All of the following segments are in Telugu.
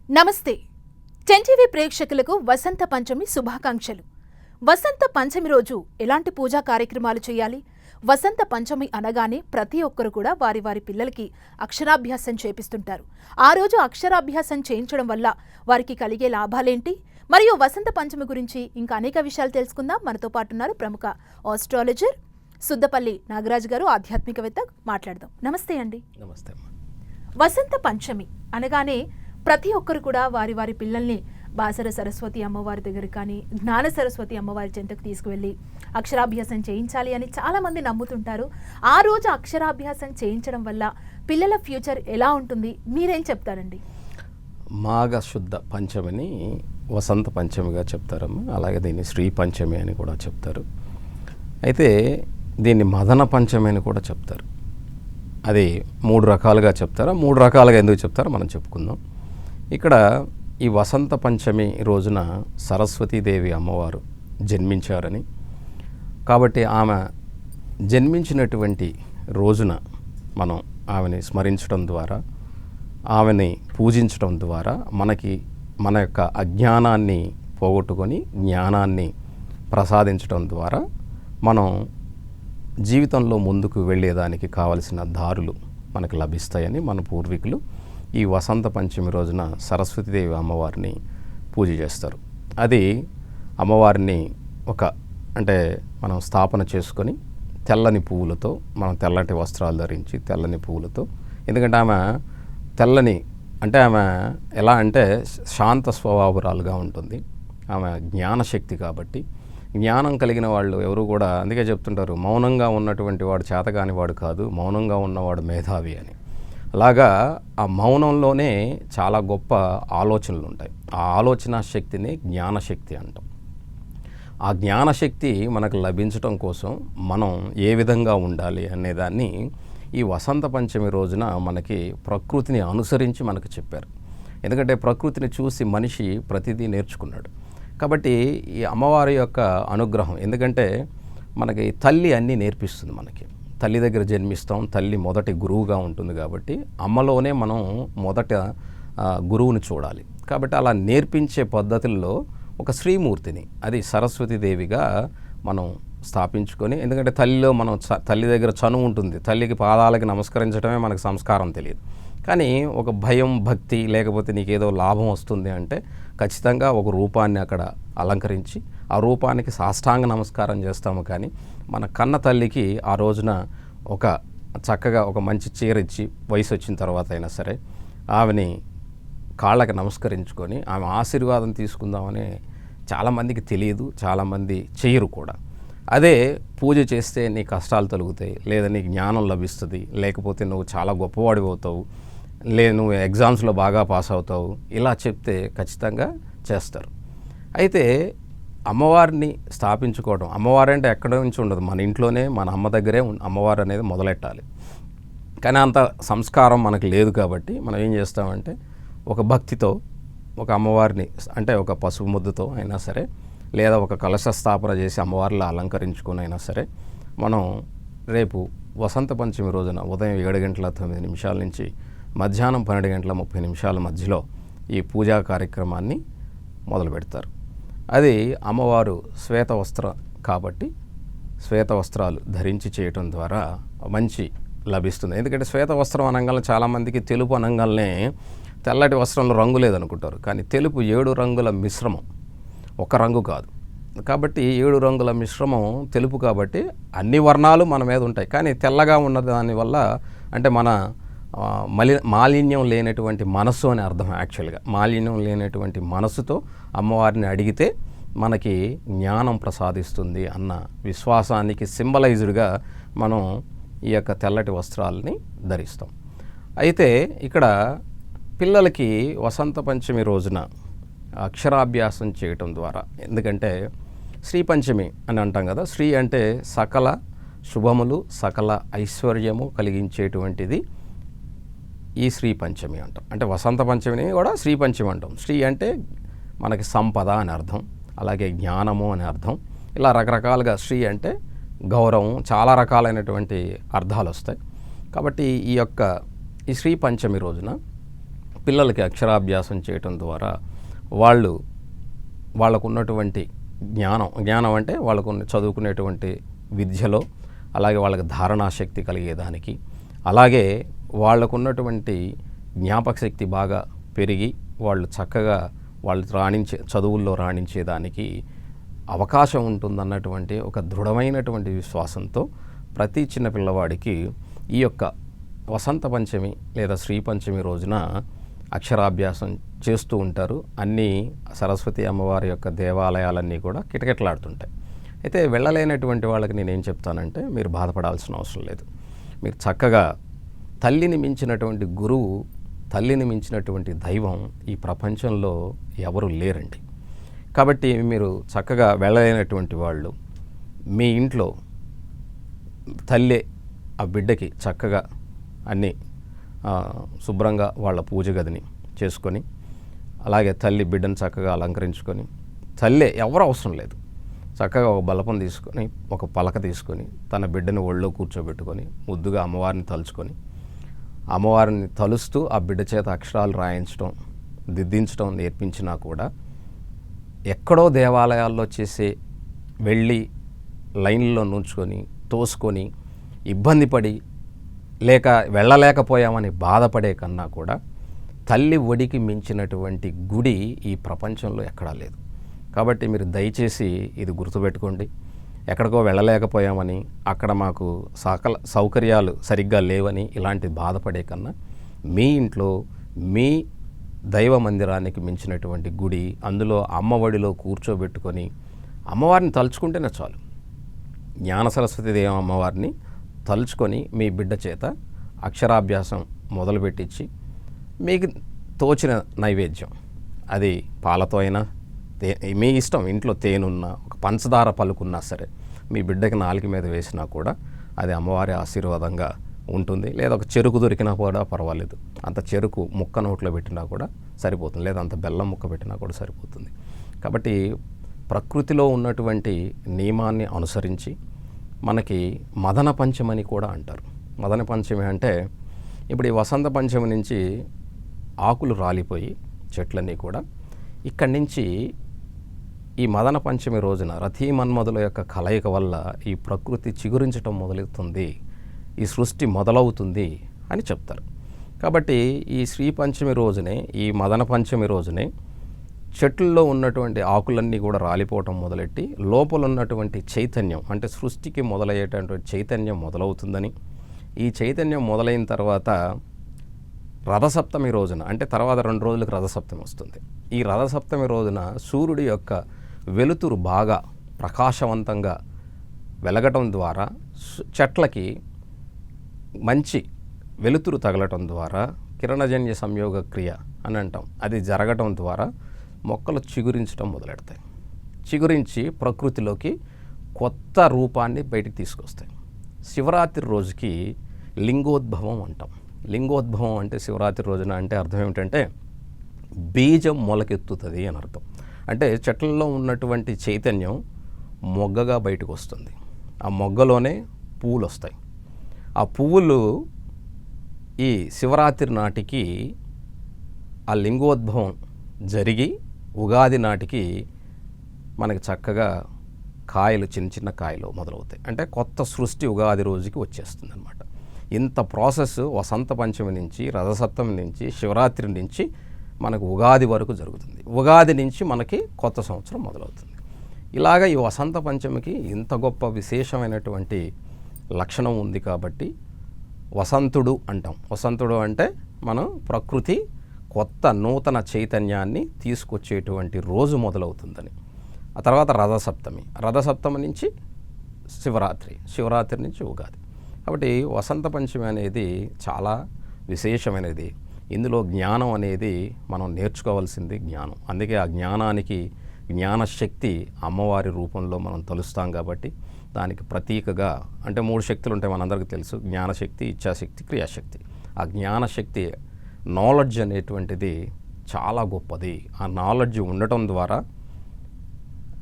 నమస్తే. టెన్టీవీ ప్రేక్షకులకు వసంత పంచమి శుభాకాంక్షలు. వసంత పంచమి రోజు ఎలాంటి పూజా కార్యక్రమాలు చేయాలి? వసంత పంచమి అనగానే ప్రతి ఒక్కరు కూడా వారి వారి పిల్లలకి అక్షరాభ్యాసం చేపిస్తుంటారు. ఆ రోజు అక్షరాభ్యాసం చేయించడం వల్ల వారికి కలిగే లాభాలేంటి? మరియు వసంత పంచమి గురించి ఇంకా అనేక విషయాలు తెలుసుకుందాం. మనతో పాటు ఉన్నారు ప్రముఖ ఆస్ట్రాలజర్ సుద్దపల్లి నాగరాజు గారు, ఆధ్యాత్మికవేత్త. మాట్లాడదాం. నమస్తే అండి. నమస్తే. వసంత పంచమి అనగానే ప్రతి ఒక్కరు కూడా వారి వారి పిల్లల్ని బాసర సరస్వతి అమ్మవారి దగ్గర కానీ జ్ఞాన సరస్వతి అమ్మవారి చెంతకు తీసుకువెళ్ళి అక్షరాభ్యాసం చేయించాలి అని చాలామంది నమ్ముతుంటారు. ఆ రోజు అక్షరాభ్యాసం చేయించడం వల్ల పిల్లల ఫ్యూచర్ ఎలా ఉంటుంది? మీరేం చెప్తారండి? మాఘ శుద్ధ పంచమిని వసంత పంచమిగా చెప్తారమ్మా. అలాగే దీన్ని శ్రీ పంచమి అని కూడా చెప్తారు. అయితే దీన్ని మదన పంచమి అని కూడా చెప్తారు. అది 3 రకాలుగా చెప్తారు. 3 రకాలుగా ఎందుకు చెప్తారో మనం చెప్పుకుందాం. ఇక్కడ ఈ వసంత పంచమి రోజున సరస్వతీదేవి అమ్మవారు జన్మించారని, కాబట్టి ఆమె జన్మించినటువంటి రోజున మనం ఆమెని స్మరించడం ద్వారా, ఆమెని పూజించడం ద్వారా మన యొక్క అజ్ఞానాన్ని పోగొట్టుకొని జ్ఞానాన్ని ప్రసాదించడం ద్వారా మనం జీవితంలో ముందుకు వెళ్ళేదానికి కావలసిన దారులు మనకు లభిస్తాయని మన పూర్వీకులు ఈ వసంత పంచమి రోజున సరస్వతీదేవి అమ్మవారిని పూజ చేస్తారు. అది అమ్మవారిని అంటే మనం స్థాపన చేసుకొని తెల్లని పువ్వులతో, మనం తెల్లటి వస్త్రాలు ధరించి తెల్లని పువ్వులతో, ఎందుకంటే ఆమె తెల్లని అంటే ఆమె ఎలా అంటే శాంత స్వభావురాలుగా ఉంటుంది. ఆమె జ్ఞానశక్తి కాబట్టి జ్ఞానం కలిగిన వాళ్ళు ఎవరు కూడా అందుకే చెప్తుంటారు, మౌనంగా ఉన్నటువంటి వాడు చేతగాని వాడు కాదు, మౌనంగా ఉన్నవాడు మేధావి అని. అలాగా ఆ మౌనంలోనే చాలా గొప్ప ఆలోచనలు ఉంటాయి. ఆ ఆలోచన శక్తిని జ్ఞానశక్తి అంటాం. ఆ జ్ఞానశక్తి మనకు లభించడం కోసం మనం ఏ విధంగా ఉండాలి అనేదాన్ని ఈ వసంత పంచమి రోజున మనకి ప్రకృతిని అనుసరించి మనకు చెప్పారు. ఎందుకంటే ప్రకృతిని చూసి మనిషి ప్రతిదీ నేర్చుకున్నాడు. కాబట్టి ఈ అమ్మవారి యొక్క అనుగ్రహం, ఎందుకంటే మనకి తల్లి అన్నీ నేర్పిస్తుంది. మనకి తల్లి దగ్గర జన్మిస్తాం, తల్లి మొదటి గురువుగా ఉంటుంది. కాబట్టి అమ్మలోనే మనం మొదట గురువుని చూడాలి. కాబట్టి అలా నేర్పించే పద్ధతుల్లో ఒక శ్రీమూర్తిని, అది సరస్వతీదేవిగా మనం స్థాపించుకొని, ఎందుకంటే తల్లిలో మనం తల్లి దగ్గర చనువు ఉంటుంది. తల్లికి పాదాలకి నమస్కరించడమే మనకు సంస్కారం తెలియదు. కానీ ఒక భయం, భక్తి, లేకపోతే నీకేదో లాభం వస్తుంది అంటే ఖచ్చితంగా ఒక రూపాన్ని అక్కడ అలంకరించి ఆ రూపానికి సాష్టాంగ నమస్కారం చేస్తాము. కానీ మన కన్న తల్లికి ఆ రోజున చక్కగా ఒక మంచి చీర ఇచ్చి, వయసు వచ్చిన తర్వాత అయినా సరే ఆమెని కాళ్ళకి నమస్కరించుకొని ఆమె ఆశీర్వాదం తీసుకుందామని చాలామందికి తెలియదు, చాలామంది చేయరు కూడా. అదే పూజ చేస్తే నీ కష్టాలు తొలగుతాయి, లేదా నీకు జ్ఞానం లభిస్తుంది, లేకపోతే నువ్వు చాలా గొప్పవాడివి అవుతావు, నువ్వు ఎగ్జామ్స్లో బాగా పాస్ అవుతావు, ఇలా చెప్తే ఖచ్చితంగా చేస్తారు. అయితే అమ్మవారిని స్థాపించుకోవడం, అమ్మవారు అంటే ఎక్కడ నుంచి ఉండదు, మన ఇంట్లోనే మన అమ్మ దగ్గరే అమ్మవారు అనేది మొదలెట్టాలి. కానీ అంత సంస్కారం మనకు లేదు. కాబట్టి మనం ఏం చేస్తామంటే ఒక భక్తితో ఒక అమ్మవారిని, అంటే ఒక పసుపు ముద్దతో అయినా సరే, లేదా ఒక కలశ స్థాపన చేసి అమ్మవారిలో అలంకరించుకుని అయినా సరే, మనం రేపు వసంత పంచమి రోజున ఉదయం 7:09 నుంచి మధ్యాహ్నం 12:30 మధ్యలో ఈ పూజా కార్యక్రమాన్ని మొదలు పెడతారు. అది అమ్మవారు శ్వేత వస్త్ర కాబట్టి శ్వేత వస్త్రాలు ధరించి చేయటం ద్వారా మంచి లభిస్తుంది. ఎందుకంటే శ్వేత వస్త్రం అనగానే చాలామందికి తెలుపు అనగానే తెల్లటి వస్త్రంలో రంగు లేదనుకుంటారు. కానీ తెలుపు 7 రంగుల మిశ్రమం, ఒక రంగు కాదు. కాబట్టి 7 రంగుల మిశ్రమం తెలుపు. కాబట్టి అన్ని వర్ణాలు మన మీద ఉంటాయి. కానీ తెల్లగా ఉన్న దానివల్ల అంటే మన మాలిన్యం లేనటువంటి మనస్సు అని అర్థం. యాక్చువల్గా మాలిన్యం లేనటువంటి మనస్సుతో అమ్మవారిని అడిగితే మనకి జ్ఞానం ప్రసాదిస్తుంది అన్న విశ్వాసానికి సింబలైజ్డ్గా మనం ఈ యొక్క తెల్లటి వస్త్రాలని ధరిస్తాం. అయితే ఇక్కడ పిల్లలకి వసంత పంచమి రోజున అక్షరాభ్యాసం చేయటం ద్వారా, ఎందుకంటే శ్రీ పంచమి అని అంటాం కదా, శ్రీ అంటే సకల శుభములు, సకల ఐశ్వర్యము కలిగించేటువంటిది ఈ శ్రీ పంచమి అంటాం. అంటే వసంత పంచమిని కూడా శ్రీ పంచమి అంటాం. శ్రీ అంటే మనకి సంపద అని అర్థం, అలాగే జ్ఞానము అని అర్థం. ఇలా రకరకాలుగా శ్రీ అంటే గౌరవం, చాలా రకాలైనటువంటి అర్థాలు వస్తాయి. కాబట్టి ఈ శ్రీ పంచమి రోజున పిల్లలకి అక్షరాభ్యాసం చేయటం ద్వారా వాళ్ళకున్నటువంటి జ్ఞానం అంటే వాళ్ళకు చదువుకునేటువంటి విద్యలో, అలాగే వాళ్ళకి ధారణాశక్తి కలిగేదానికి, అలాగే వాళ్ళకున్నటువంటి జ్ఞాపక శక్తి బాగా పెరిగి వాళ్ళు చక్కగా చదువుల్లో రాణించేదానికి అవకాశం ఉంటుందన్నటువంటి ఒక దృఢమైనటువంటి విశ్వాసంతో ప్రతి చిన్న పిల్లవాడికి ఈ యొక్క వసంత పంచమి లేదా శ్రీ పంచమి రోజున అక్షరాభ్యాసం చేస్తూ ఉంటారు. అన్నీ సరస్వతి అమ్మవారి యొక్క దేవాలయాలన్నీ కూడా కిటకిటలాడుతుంటాయి. అయితే వెళ్ళలేనటువంటి వాళ్ళకి నేనేం చెప్తానంటే, మీరు బాధపడాల్సిన అవసరం లేదు. మీరు చక్కగా తల్లిని మించినటువంటి గురువు, తల్లిని మించినటువంటి దైవం ఈ ప్రపంచంలో ఎవరు లేరండి. కాబట్టి మీరు చక్కగా వెళ్ళలేనటువంటి వాళ్ళు మీ ఇంట్లో తల్లే ఆ బిడ్డకి చక్కగా అన్నీ శుభ్రంగా వాళ్ళ పూజ గదిని చేసుకొని, అలాగే తల్లి బిడ్డను చక్కగా అలంకరించుకొని, తల్లే ఎవరు అవసరం లేదు, చక్కగా ఒక బలపం తీసుకొని, ఒక పలక తీసుకొని తన బిడ్డను ఒళ్ళో కూర్చోబెట్టుకొని ముద్దుగా అమ్మవారిని తలుచుకొని, అమ్మవారిని తలుస్తూ ఆ బిడ్డ చేత అక్షరాలు రాయించడం, దిద్దించడం నేర్పించినా కూడా ఎక్కడో దేవాలయాల్లో వెళ్ళి లైన్లో నుంచుకొని తోసుకొని ఇబ్బంది పడి లేక వెళ్ళలేకపోయామని బాధపడే కన్నా కూడా తల్లి ఒడికి మించినటువంటి గుడి ఈ ప్రపంచంలో ఎక్కడా లేదు. కాబట్టి మీరు దయచేసి ఇది గుర్తుపెట్టుకోండి. ఎక్కడికో వెళ్ళలేకపోయామని, అక్కడ మాకు సౌకర్యాలు సరిగ్గా లేవని ఇలాంటి బాధపడే కన్నా మీ ఇంట్లో మీ దైవ మందిరానికి మించినటువంటి గుడి, అందులో అమ్మఒడిలో కూర్చోబెట్టుకొని అమ్మవారిని తలుచుకుంటేనే చాలు. జ్ఞాన సరస్వతి దేవి అమ్మవారిని తలుచుకొని మీ బిడ్డ చేత అక్షరాభ్యాసం మొదలుపెట్టించి, మీకు తోచిన నైవేద్యం, అది పాలతో అయినా మీ ఇష్టం, ఇంట్లో తేనున్నా ఒక పంచదార పలుకున్నా సరే మీ బిడ్డకి నాలుక మీద వేసినా కూడా అది అమ్మవారి ఆశీర్వాదంగా ఉంటుంది. లేదా ఒక చెరుకు దొరికినా కూడా పర్వాలేదు, అంత చెరుకు ముక్క నోట్లో పెట్టినా కూడా సరిపోతుంది, లేదా అంత బెల్లం ముక్క పెట్టినా కూడా సరిపోతుంది. కాబట్టి ప్రకృతిలో ఉన్నటువంటి నియమాన్ని అనుసరించి మనకి మదన పంచమని కూడా అంటారు. మదన పంచమి అంటే ఇప్పుడు ఈ వసంత పంచమి నుంచి ఆకులు రాలిపోయి చెట్లన్నీ కూడా ఇక్కడి నుంచి ఈ మదన పంచమి రోజున రథీ మన్మధుల యొక్క కలయిక వల్ల ఈ ప్రకృతి చిగురించటం మొదలవుతుంది, ఈ సృష్టి మొదలవుతుంది అని చెప్తారు. కాబట్టి ఈ శ్రీ పంచమి రోజునే, ఈ మదన పంచమి రోజునే చెట్లలో ఉన్నటువంటి ఆకులన్నీ కూడా రాలిపోవటం మొదలెట్టి లోపల ఉన్నటువంటి చైతన్యం, అంటే సృష్టికి మొదలయ్యేటటువంటి చైతన్యం మొదలవుతుందని, ఈ చైతన్యం మొదలైన తర్వాత రథసప్తమి రోజున, అంటే తర్వాత 2 రోజులకు రథసప్తమి వస్తుంది. ఈ రథసప్తమి రోజున సూర్యుడి యొక్క వెలుతురు బాగా ప్రకాశవంతంగా వెలగటం ద్వారా, చెట్లకి మంచి వెలుతురు తగలటం ద్వారా, కిరణజన్య సంయోగ క్రియ అని అంటాం, అది జరగటం ద్వారా మొక్కలు చిగురించడం మొదలెడతాయి. చిగురించి ప్రకృతిలోకి కొత్త రూపాన్ని బయటికి తీసుకొస్తాయి. శివరాత్రి రోజుకి లింగోద్భవం అంటాం. లింగోద్భవం అంటే శివరాత్రి రోజున అంటే అర్థం ఏమిటంటే బీజం మొలకెత్తుతుంది అని అర్థం. అంటే చెట్లలో ఉన్నటువంటి చైతన్యం మొగ్గగా బయటకు వస్తుంది. ఆ మొగ్గలోనే పువ్వులు వస్తాయి. ఆ పువ్వులు ఈ శివరాత్రి నాటికి ఆ లింగోద్భవం జరిగి ఉగాది నాటికి మనకి చక్కగా కాయలు, చిన్న చిన్న కాయలు మొదలవుతాయి. అంటే కొత్త సృష్టి ఉగాది రోజుకి వచ్చేస్తుంది అనమాట. ఇంత ప్రాసెస్ వసంత పంచమి నుంచి, రథసప్తమి నుంచి, శివరాత్రి నుంచి మనకు ఉగాది వరకు జరుగుతుంది. ఉగాది నుంచి మనకి కొత్త సంవత్సరం మొదలవుతుంది. ఇలాగ ఈ వసంత పంచమికి ఇంత గొప్ప విశేషమైనటువంటి లక్షణం ఉంది. కాబట్టి వసంతుడు అంటాం. వసంతుడు అంటే మనం ప్రకృతి కొత్త నూతన చైతన్యాన్ని తీసుకొచ్చేటువంటి రోజు మొదలవుతుందని. ఆ తర్వాత రథసప్తమి నుంచి శివరాత్రి నుంచి ఉగాది. కాబట్టి వసంత పంచమి అనేది చాలా విశేషమైనది. ఇందులో జ్ఞానం అనేది మనం నేర్చుకోవాల్సింది జ్ఞానం. అందుకే ఆ జ్ఞానానికి జ్ఞానశక్తి అమ్మవారి రూపంలో మనం తలుస్తాం. కాబట్టి దానికి ప్రతీకగా, అంటే 3 శక్తులు ఉంటాయి మనందరికీ తెలుసు, జ్ఞానశక్తి, ఇచ్ఛాశక్తి, క్రియాశక్తి. ఆ జ్ఞానశక్తి, నాలెడ్జ్ అనేటువంటిది చాలా గొప్పది. ఆ నాలెడ్జ్ ఉండటం ద్వారా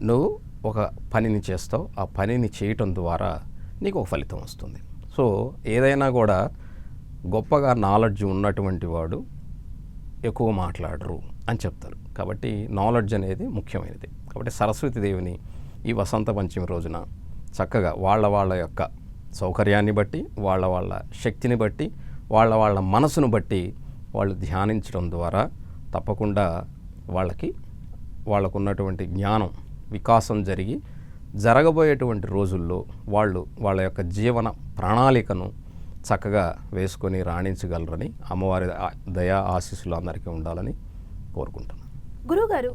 నువ్వు ఒక పనిని చేస్తావు, ఆ పనిని చేయటం ద్వారా నీకు ఒక ఫలితం వస్తుంది. సో ఏదైనా కూడా గొప్పగా నాలెడ్జ్ ఉన్నటువంటి వాడు ఎక్కువ మాట్లాడరు అని చెప్తారు. కాబట్టి నాలెడ్జ్ అనేది ముఖ్యమైనది. కాబట్టి సరస్వతీదేవిని ఈ వసంత పంచమి రోజున చక్కగా వాళ్ళ యొక్క సౌకర్యాన్ని బట్టి, వాళ్ళ శక్తిని బట్టి, వాళ్ళ మనసును బట్టి వాళ్ళు ధ్యానించడం ద్వారా తప్పకుండా వాళ్ళకున్నటువంటి జ్ఞానం వికాసం జరగబోయేటువంటి రోజుల్లో వాళ్ళ యొక్క జీవన ప్రణాళికను చక్కగా వేసుకొని రాణించగలరని అమ్మవారి దయా ఆశీస్సులు అందరికీ ఉండాలని కోరుకుంటున్నాను. గురువుగారు,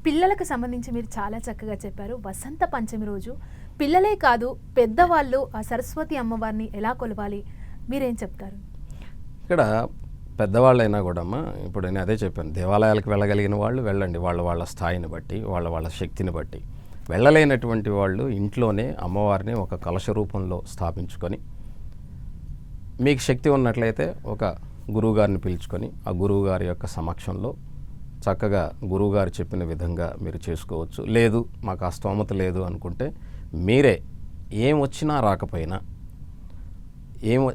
పిల్లలకు సంబంధించి మీరు చాలా చక్కగా చెప్పారు. వసంత పంచమి రోజు పిల్లలే కాదు పెద్దవాళ్ళు ఆ సరస్వతి అమ్మవారిని ఎలా కొలవాలి, మీరేం చెప్తారు? ఇక్కడ పెద్దవాళ్ళైనా కూడా అమ్మ, ఇప్పుడు నేను అదే చెప్పాను, దేవాలయాలకు వెళ్ళగలిగిన వాళ్ళు వెళ్ళండి, వాళ్ళ స్థాయిని బట్టి, వాళ్ళ శక్తిని బట్టి. వెళ్ళలేనటువంటి వాళ్ళు ఇంట్లోనే అమ్మవారిని ఒక కలశ రూపంలో స్థాపించుకొని, మీకు శక్తి ఉన్నట్లయితే ఒక గురువుగారిని పిలుచుకొని ఆ గురువుగారి యొక్క సమక్షంలో చక్కగా గురువుగారు చెప్పిన విధంగా మీరు చేసుకోవచ్చు. లేదు మాకు ఆ స్తోమత లేదు అనుకుంటే మీరే ఏం వచ్చినా రాకపోయినా,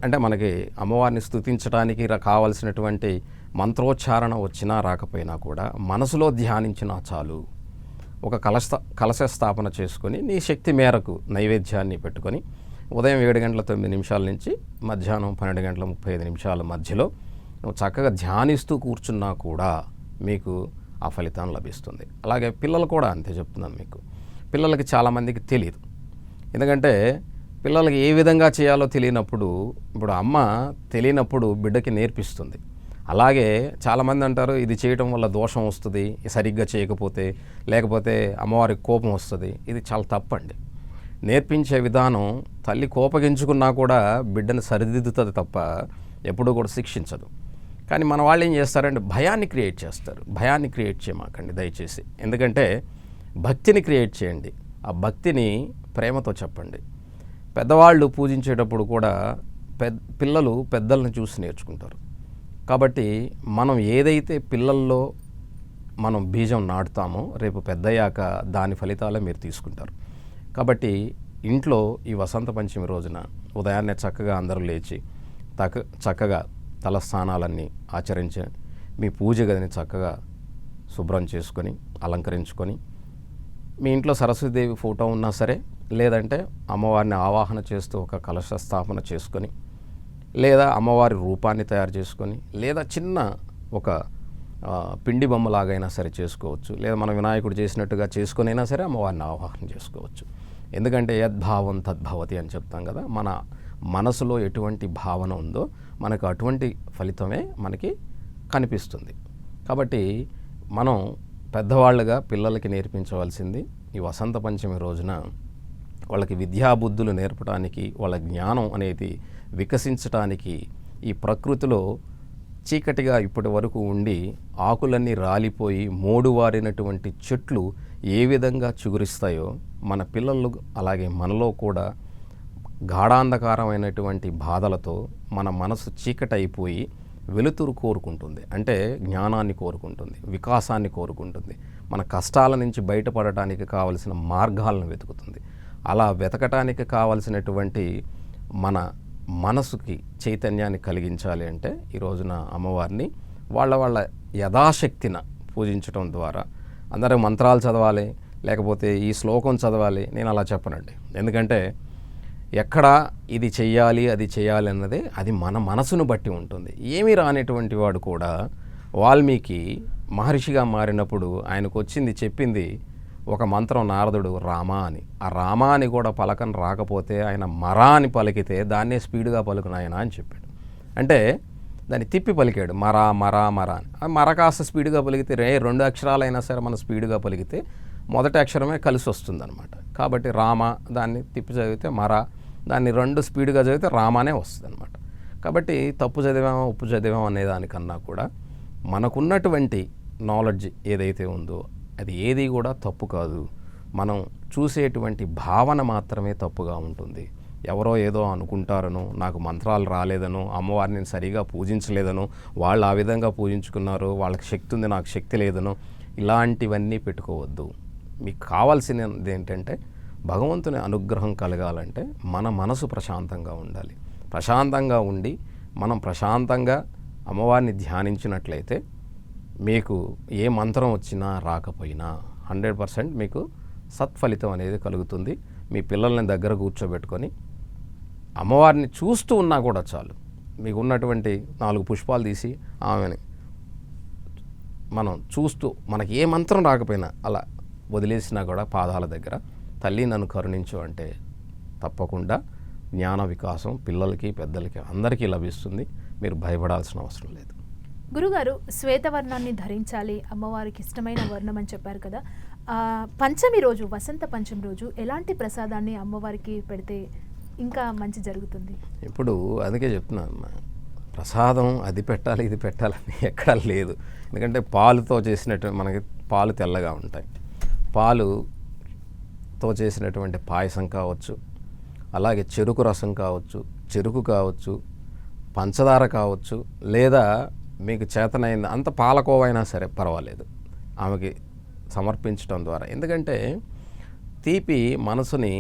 అంటే మనకి అమ్మవారిని స్తుతించడానికి కావలసినటువంటి మంత్రోచ్చారణ వచ్చినా రాకపోయినా కూడా మనసులో ధ్యానించినా చాలు. ఒక కలశ స్థాపన చేసుకొని నీ శక్తి మేరకు నైవేద్యాన్ని పెట్టుకొని ఉదయం 7:09 నుంచి మధ్యాహ్నం 12:35 మధ్యలో నువ్వు చక్కగా ధ్యానిస్తూ కూర్చున్నా కూడా మీకు ఆ ఫలితం లభిస్తుంది. అలాగే పిల్లలు కూడా అంతే చెప్తున్నాను మీకు. పిల్లలకి చాలామందికి తెలియదు. ఎందుకంటే పిల్లలకి ఏ విధంగా చేయాలో తెలియనప్పుడు, ఇప్పుడు అమ్మ తెలియనప్పుడు బిడ్డకి నేర్పిస్తుంది. అలాగే చాలామంది అంటారు ఇది చేయటం వల్ల దోషం వస్తుంది, సరిగ్గా చేయకపోతే, లేకపోతే అమ్మవారికి కోపం వస్తుంది. ఇది చాలా తప్పండి. నేర్పించే విధానం తల్లి కోపగించుకున్నా కూడా బిడ్డను సరిదిద్దుతుంది తప్ప ఎప్పుడూ కూడా శిక్షించదు. కానీ మన వాళ్ళు ఏం చేస్తారంటే భయాన్ని క్రియేట్ చేస్తారు. భయాన్ని క్రియేట్ చేయమాకండి దయచేసి. ఎందుకంటే భక్తిని క్రియేట్ చేయండి. ఆ భక్తిని ప్రేమతో చెప్పండి. పెద్దవాళ్ళు పూజించేటప్పుడు కూడా పిల్లలు పెద్దలను చూసి నేర్చుకుంటారు. కాబట్టి మనం ఏదైతే పిల్లల్లో మనం బీజం నాటుతామో రేపు పెద్దయ్యాక దాని ఫలితాలే మీరు తీసుకుంటారు. కాబట్టి ఇంట్లో ఈ వసంత పంచమి రోజున ఉదయాన్నే చక్కగా అందరూ లేచి చక్కగా తలస్నానాలన్నీ ఆచరించి మీ పూజ గదిని చక్కగా శుభ్రం చేసుకొని అలంకరించుకొని, మీ ఇంట్లో సరస్వతీదేవి ఫోటో ఉన్నా సరే, లేదంటే అమ్మవారిని ఆవాహన చేస్తూ ఒక కలశ స్థాపన చేసుకొని, లేదా అమ్మవారి రూపాన్ని తయారు చేసుకొని, లేదా చిన్న ఒక పిండి బొమ్మలాగైనా సరే చేసుకోవచ్చు. లేదా మన వినాయకుడు చేసినట్టుగా చేసుకునైనా సరే అమ్మవారిని ఆవాహన చేసుకోవచ్చు. ఎందుకంటే యద్భావం తద్భవతి అని చెప్తాం కదా. మన మనసులో ఎటువంటి భావన ఉందో మనకు అటువంటి ఫలితమే మనకి కనిపిస్తుంది. కాబట్టి మనం పెద్దవాళ్ళుగా పిల్లలకి నేర్పించవలసింది ఈ వసంత పంచమి రోజున వాళ్ళకి విద్యాబుద్ధులు నేర్పడానికి, వాళ్ళ జ్ఞానం అనేది వికసించడానికి, ఈ ప్రకృతిలో చీకటిగా ఇప్పటి వరకు ఉండి ఆకులన్నీ రాలిపోయి మోడువారినటువంటి చెట్లు ఏ విధంగా చిగురిస్తాయో మన పిల్లలు అలాగే మనలో కూడా గాఢాంధకారమైనటువంటి బాధలతో మన మనసు చీకటైపోయి వెలుతురు కోరుకుంటుంది. అంటే జ్ఞానాన్ని కోరుకుంటుంది, వికాసాన్ని కోరుకుంటుంది, మన కష్టాల నుంచి బయటపడటానికి కావలసిన మార్గాలను వెతుకుతుంది. అలా వెతకటానికి కావలసినటువంటి మన మనసుకి చైతన్యాన్ని కలిగించాలి అంటే ఈ రోజున అమ్మవారిని వాళ్ళ యథాశక్తిన పూజించడం ద్వారా, అందరూ మంత్రాలు చదవాలి లేకపోతే ఈ శ్లోకం చదవాలి నేను అలా చెప్పనండి. ఎందుకంటే ఎక్కడ ఇది చెయ్యాలి అది చేయాలి అన్నదే అది మన మనసును బట్టి ఉంటుంది. ఏమీ రానిటువంటి వాడు కూడా వాల్మీకి మహర్షిగా మారినప్పుడు ఆయనకు వచ్చింది చెప్పింది ఒక మంత్రం, నారదుడు రామ అని. ఆ రామ అని కూడా పలకని రాకపోతే ఆయన మరా అని పలికితే దాన్నే స్పీడ్గా పలుకున ఆయన అని చెప్పాడు. అంటే దాన్ని తిప్పి పలికాడు, మరా మరా మరా అని. ఆ మర కాస్త స్పీడ్గా పలికితే 2 అక్షరాలైనా సరే మనం స్పీడ్గా పలికితే మొదటి అక్షరమే కలిసి వస్తుందన్నమాట. కాబట్టి రామ దాన్ని తిప్పి చదివితే మరా, దాన్ని 2 స్పీడ్గా చదివితే రామానే వస్తుంది అనమాట. కాబట్టి తప్పు చదివామా ఉప్పు చదివామా అనే దానికన్నా కూడా మనకున్నటువంటి నాలెడ్జ్ ఏదైతే ఉందో అది ఏది కూడా తప్పు కాదు. మనం చూసేటువంటి భావన మాత్రమే తప్పుగా ఉంటుంది. ఎవరో ఏదో అనుకుంటారనో, నాకు మంత్రాలు రాలేదనో, అమ్మవారిని నేను సరిగా పూజించలేదనో, వాళ్ళు ఆ విధంగా పూజించుకున్నారు, వాళ్ళకి శక్తి ఉంది నాకు శక్తి లేదనో, ఇలాంటివన్నీ పెట్టుకోవద్దు. మీకు కావాల్సినది ఏంటంటే భగవంతుని అనుగ్రహం కలగాలంటే మన మనసు ప్రశాంతంగా ఉండాలి. ప్రశాంతంగా ఉండి మనం ప్రశాంతంగా అమ్మవారిని ధ్యానించినట్లయితే మీకు ఏ మంత్రం వచ్చినా రాకపోయినా 100% మీకు సత్ఫలితం అనేది కలుగుతుంది. మీ పిల్లల్ని దగ్గర కూర్చోబెట్టుకొని అమ్మవారిని చూస్తూ ఉన్నా కూడా చాలు. మీకు ఉన్నటువంటి 4 పుష్పాలు తీసి ఆమెని మనం చూస్తూ, మనకి ఏ మంత్రం రాకపోయినా అలా వదిలేసినా కూడా పాదాల దగ్గర తల్లి నన్ను కరుణించు అంటే తప్పకుండా జ్ఞాన వికాసం పిల్లలకి పెద్దలకి అందరికీ లభిస్తుంది. మీరు భయపడాల్సిన అవసరం లేదు. గురుగారు, శ్వేతవర్ణాన్ని ధరించాలి, అమ్మవారికి ఇష్టమైన వర్ణం అని చెప్పారు కదా. పంచమి రోజు, వసంత పంచమి రోజు ఎలాంటి ప్రసాదాన్ని అమ్మవారికి పెడితే ఇంకా మంచి జరుగుతుంది? ఇప్పుడు అందుకే చెప్తున్నాను, ప్రసాదం అది పెట్టాలి ఇది పెట్టాలని ఎక్కడా లేదు. ఎందుకంటే పాలుతో చేసినట్టు, మనకి పాలు తెల్లగా ఉంటాయి, పాలుతో చేసినటువంటి పాయసం కావచ్చు, అలాగే చెరుకు రసం కావచ్చు, చెరుకు కావచ్చు, పంచదార కావచ్చు, లేదా మీకు చేతనైంది అంత పాలకోవైనా సరే పర్వాలేదు ఆమెకి సమర్పించడం ద్వారా. ఎందుకంటే తీపి మనసుని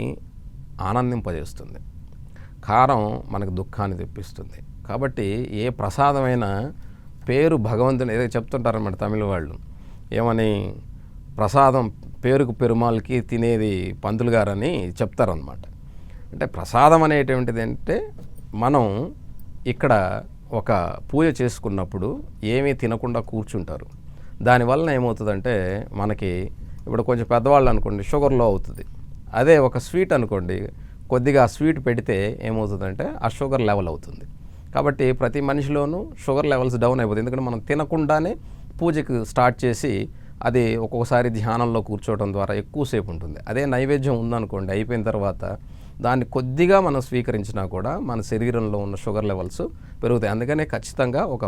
ఆనందింపజేస్తుంది, కారం మనకు దుఃఖాన్ని తెప్పిస్తుంది. కాబట్టి ఏ ప్రసాదమైనా పేరు భగవంతుని ఏదో చెప్తుంటారన్నమాట తమిళ వాళ్ళు, ఏమని ప్రసాదం పేరుకు పెరుమాళ్ళకి తినేది పంతులు గారని చెప్తారనమాట. అంటే ప్రసాదం అనేటువంటిది అంటే మనం ఇక్కడ ఒక పూజ చేసుకున్నప్పుడు ఏమీ తినకుండా కూర్చుంటారు. దానివల్ల ఏమవుతుందంటే మనకి ఇప్పుడు కొంచెం పెద్దవాళ్ళు అనుకోండి షుగర్లో అవుతుంది. అదే ఒక స్వీట్ అనుకోండి, కొద్దిగా స్వీట్ పెడితే ఏమవుతుందంటే ఆ షుగర్ లెవెల్ అవుతుంది. కాబట్టి ప్రతి మనిషిలోనూ షుగర్ లెవెల్స్ డౌన్ అయిపోతుంది. ఎందుకంటే మనం తినకుండానే పూజకు స్టార్ట్ చేసి అది ఒక్కొక్కసారి ధ్యానంలో కూర్చోవడం ద్వారా ఎక్కువసేపు ఉంటుంది. అదే నైవేద్యం ఉందనుకోండి, అయిపోయిన తర్వాత దాన్ని కొద్దిగా మనం స్వీకరించినా కూడా మన శరీరంలో ఉన్న షుగర్ లెవెల్స్ పెరుగుతాయి. అందుకనే ఖచ్చితంగా ఒక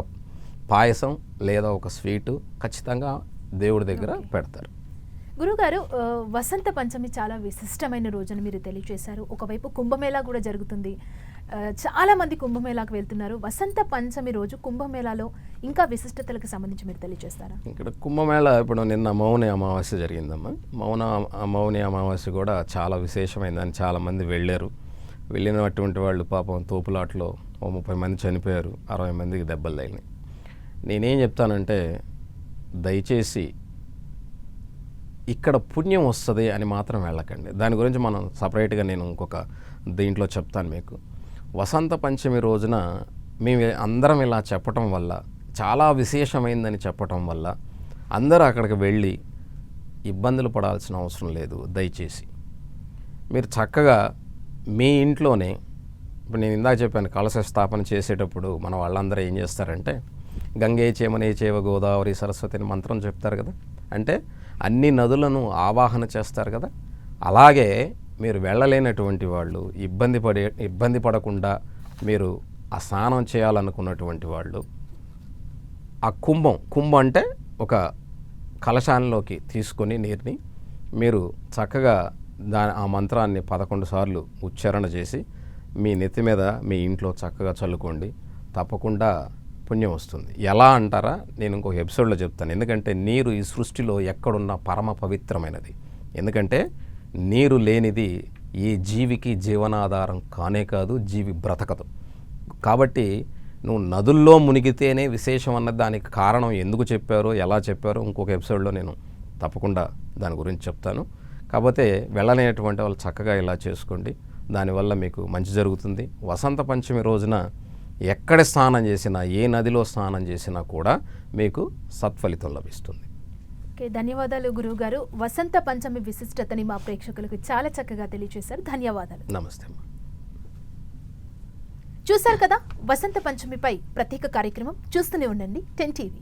పాయసం లేదా ఒక స్వీటు ఖచ్చితంగా దేవుడి దగ్గర పెడతారు. గురుగారు, వసంత పంచమి చాలా విశిష్టమైన రోజుని మీరు తెలియజేశారు. ఒకవైపు కుంభమేళా కూడా జరుగుతుంది, చాలామంది కుంభమేళాకు వెళ్తున్నారు. వసంత పంచమి రోజు కుంభమేళాలో ఇంకా విశిష్టతలకు సంబంధించి మీరు తెలియజేస్తారా? ఇక్కడ కుంభమేళా ఇప్పుడు నిన్న మౌని అమావాస్య జరిగిందమ్మా. మౌని అమావాస్య కూడా చాలా విశేషమైందని చాలామంది వెళ్ళారు. వెళ్ళినటువంటి వాళ్ళు పాపం తోపులాట్లో 30 మంది చనిపోయారు, 60 మందికి దెబ్బలు తగిలినాయి. నేనేం చెప్తానంటే దయచేసి ఇక్కడ పుణ్యం వస్తుంది అని మాత్రం వెళ్ళకండి. దాని గురించి మనం సపరేట్గా నేను ఇంకొక దీంట్లో చెప్తాను మీకు. వసంత పంచమి రోజున మేము అందరం ఇలా చెప్పటం వల్ల, చాలా విశేషమైందని చెప్పటం వల్ల అందరూ అక్కడికి వెళ్ళి ఇబ్బందులు పడాల్సిన అవసరం లేదు. దయచేసి మీరు చక్కగా మీ ఇంట్లోనే, ఇప్పుడు నేను ఇందాక చెప్పాను కలశ స్థాపన చేసేటప్పుడు మన వాళ్ళందరూ ఏం చేస్తారంటే గంగే చేమనే చేవ గోదావరి సరస్వతి అని మంత్రం చెప్తారు కదా. అంటే అన్ని నదులను ఆవాహన చేస్తారు కదా. అలాగే మీరు వెళ్ళలేనటువంటి వాళ్ళు, ఇబ్బంది పడకుండా మీరు ఆ స్నానం చేయాలనుకున్నటువంటి వాళ్ళు ఆ కుంభం అంటే ఒక కలశాన్లోకి తీసుకొని నీరుని మీరు చక్కగా ఆ మంత్రాన్ని 11 సార్లు ఉచ్చారణ చేసి మీ నెత్తి మీద మీ ఇంట్లో చక్కగా చల్లుకోండి. తప్పకుండా పుణ్యం వస్తుంది. ఎలా అంటారా, నేను ఇంకొక ఎపిసోడ్లో చెప్తాను. ఎందుకంటే నీరు ఈ సృష్టిలో ఎక్కడున్న పరమ పవిత్రమైనది. ఎందుకంటే నీరు లేనిది ఈ జీవికి జీవనాధారం కానే కాదు, జీవి బ్రతకదు. కాబట్టి నువ్వు నదుల్లో మునిగితేనే విశేషం అన్నది దానికి కారణం ఎందుకు చెప్పారో, ఎలా చెప్పారో ఇంకొక ఎపిసోడ్లో నేను తప్పకుండా దాని గురించి చెప్తాను. కాకపోతే వెళ్ళలేనటువంటి వాళ్ళు చక్కగా ఇలా చేసుకోండి, దానివల్ల మీకు మంచి జరుగుతుంది. వసంత పంచమి రోజున ఎక్కడ స్నానం చేసినా, ఏ నదిలో స్నానం చేసినా కూడా మీకు సత్ఫలితం లభిస్తుంది. ఓకే, ధన్యవాదాలు గురువుగారు. వసంత పంచమి విశిష్టతని మా ప్రేక్షకులకు చాలా చక్కగా తెలియజేశారు. ధన్యవాదాలు. నమస్తే అమ్మా. చూశారు కదా వసంత పంచమిపై ప్రత్యేక కార్యక్రమం. చూస్తూనే ఉండండి 10 TV.